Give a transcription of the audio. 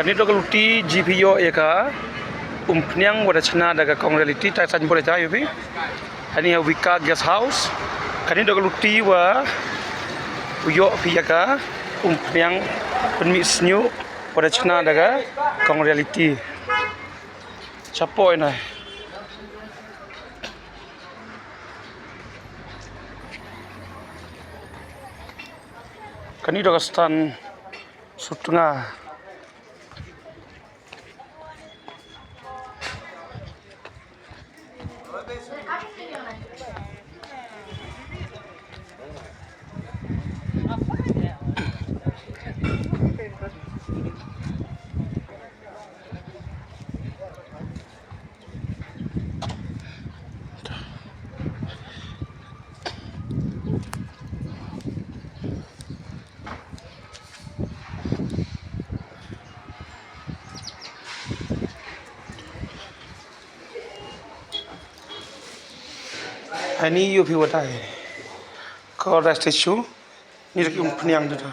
Kanito kaluti GPO eka Umphniang wada chana daga kong reality ta san boleh tahu bi. Hani Wika guest house. Kanito kaluti wa uyo piyaka Umphniang mihshniuh wada chana daga kong reality. Chapo ina. Kanito kastan sutengah. Ini you view what I call rest issue. Ni Umphniang tu.